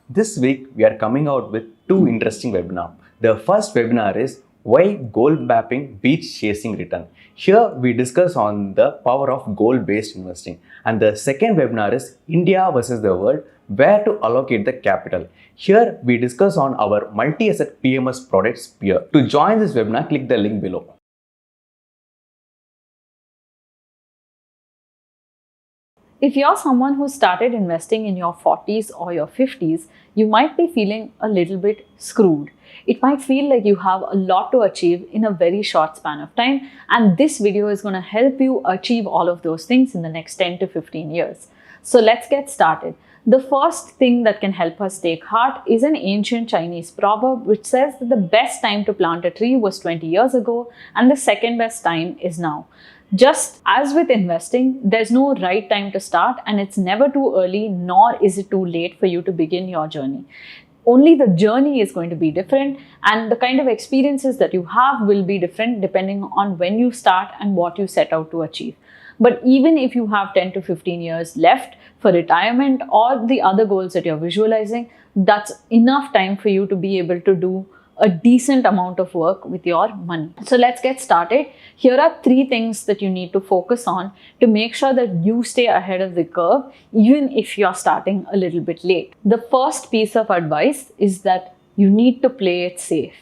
This week we are coming out with two interesting webinars. The first webinar is Why Goal Mapping Beats Chasing Return. Here we discuss on the power of goal-based investing. And the second webinar is India versus the world, where to allocate the capital. Here we discuss on our multi-asset PMS product Sphere. To join this webinar, click the link below. If you're someone who started investing in your 40s or your 50s, you might be feeling a little bit screwed. It might feel like you have a lot to achieve in a very short span of time, and this video is going to help you achieve all of those things in the next 10 to 15 years. So let's get started. The first thing that can help us take heart is an ancient Chinese proverb which says that the best time to plant a tree was 20 years ago and the second best time is now. Just as with investing, there's no right time to start, and it's never too early nor is it too late for you to begin your journey. Only the journey is going to be different, and the kind of experiences that you have will be different depending on when you start and what you set out to achieve. But even if you have 10 to 15 years left for retirement or the other goals that you're visualizing, that's enough time for you to be able to do a decent amount of work with your money. So let's get started. Here are 3 things that you need to focus on to make sure that you stay ahead of the curve, even if you're starting a little bit late. The first piece of advice is that you need to play it safe.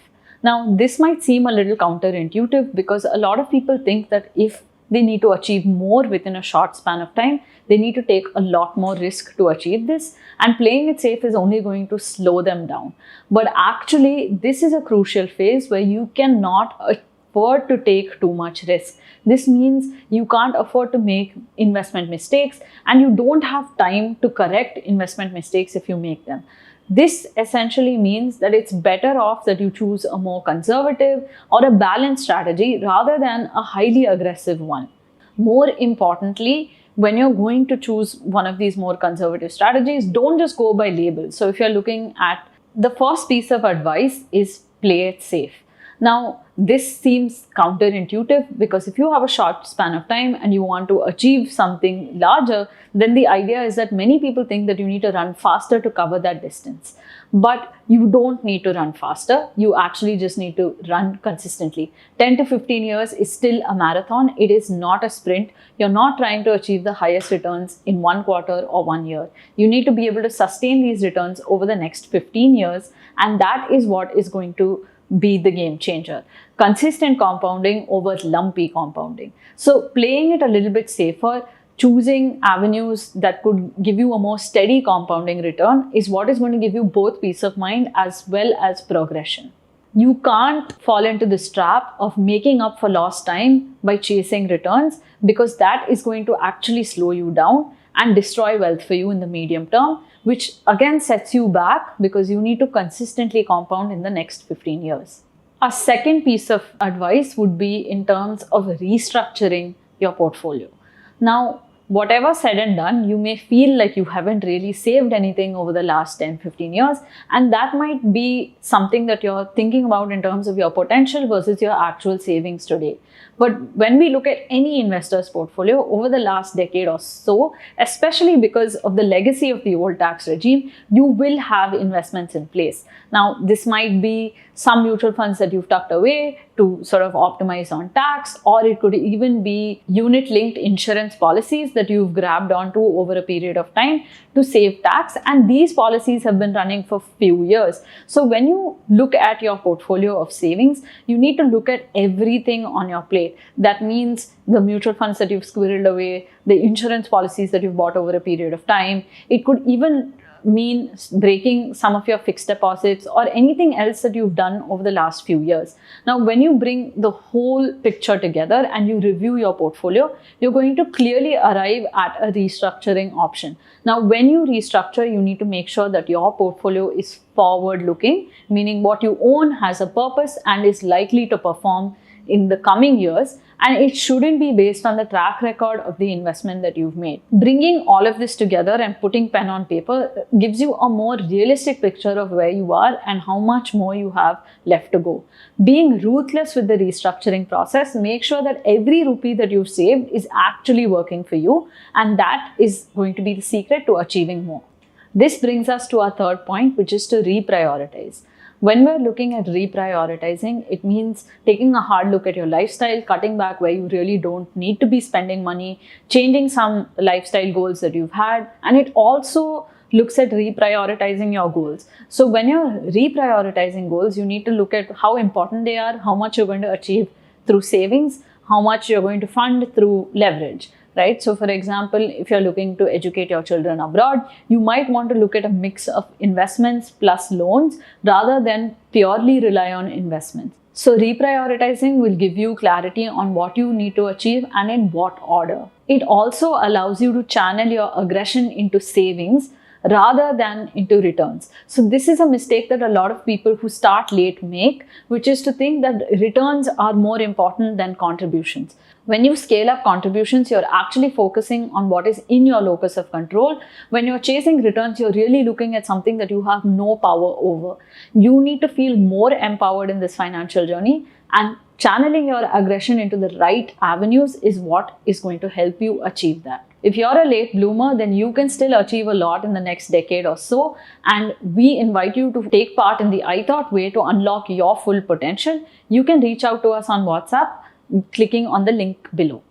Now, this might seem a little counterintuitive because a lot of people think that if they need to achieve more within a short span of time, they need to take a lot more risk to achieve this, and playing it safe is only going to slow them down. But actually, this is a crucial phase where you cannot afford to take too much risk. This means you can't afford to make investment mistakes, and you don't have time to correct investment mistakes if you make them. This essentially means that it's better off that you choose a more conservative or a balanced strategy rather than a highly aggressive one. More importantly, when you're going to choose one of these more conservative strategies, don't just go by labels. So if you're looking at the first piece of advice is play it safe. Now, this seems counterintuitive because if you have a short span of time and you want to achieve something larger, then the idea is that many people think that you need to run faster to cover that distance. But you don't need to run faster. You actually just need to run consistently. 10 to 15 years is still a marathon. It is not a sprint. You're not trying to achieve the highest returns in 1 quarter or 1 year. You need to be able to sustain these returns over the next 15 years. And that is what is going to be the game changer. Consistent compounding over lumpy compounding. So playing it a little bit safer, choosing avenues that could give you a more steady compounding return is what is going to give you both peace of mind as well as progression. You can't fall into this trap of making up for lost time by chasing returns, because that is going to actually slow you down and destroy wealth for you in the medium term, which again sets you back because you need to consistently compound in the next 15 years. A second piece of advice would be in terms of restructuring your portfolio. Now, whatever said and done, you may feel like you haven't really saved anything over the last 10-15 years, and that might be something that you're thinking about in terms of your potential versus your actual savings today. But when we look at any investor's portfolio over the last decade or so, especially because of the legacy of the old tax regime, you will have investments in place. Now, this might be some mutual funds that you've tucked away to sort of optimize on tax, or it could even be unit-linked insurance policies that you've grabbed onto over a period of time to save tax. And these policies have been running for a few years. So when you look at your portfolio of savings, you need to look at everything on your plate. That means the mutual funds that you've squirreled away, the insurance policies that you've bought over a period of time. It could even mean breaking some of your fixed deposits or anything else that you've done over the last few years. Now, when you bring the whole picture together and you review your portfolio, you're going to clearly arrive at a restructuring option. Now, when you restructure, you need to make sure that your portfolio is forward-looking, meaning what you own has a purpose and is likely to perform in the coming years, and it shouldn't be based on the track record of the investment that you've made. Bringing all of this together and putting pen on paper gives you a more realistic picture of where you are and how much more you have left to go. Being ruthless with the restructuring process, make sure that every rupee that you've saved is actually working for you, and that is going to be the secret to achieving more. This brings us to our third point, which is to reprioritize. When we're looking at reprioritizing, it means taking a hard look at your lifestyle, cutting back where you really don't need to be spending money, changing some lifestyle goals that you've had, and it also looks at reprioritizing your goals. So when you're reprioritizing goals, you need to look at how important they are, how much you're going to achieve through savings, how much you're going to fund through leverage, right? So for example, if you're looking to educate your children abroad, you might want to look at a mix of investments plus loans rather than purely rely on investments. So reprioritizing will give you clarity on what you need to achieve and in what order. It also allows you to channel your aggression into savings rather than into returns. So this is a mistake that a lot of people who start late make, which is to think that returns are more important than contributions. When you scale up contributions, you're actually focusing on what is in your locus of control. When you're chasing returns, you're really looking at something that you have no power over. You need to feel more empowered in this financial journey, and channeling your aggression into the right avenues is what is going to help you achieve that. If you're a late bloomer, then you can still achieve a lot in the next decade or so. And we invite you to take part in the Ithought way to unlock your full potential. You can reach out to us on WhatsApp, clicking on the link below.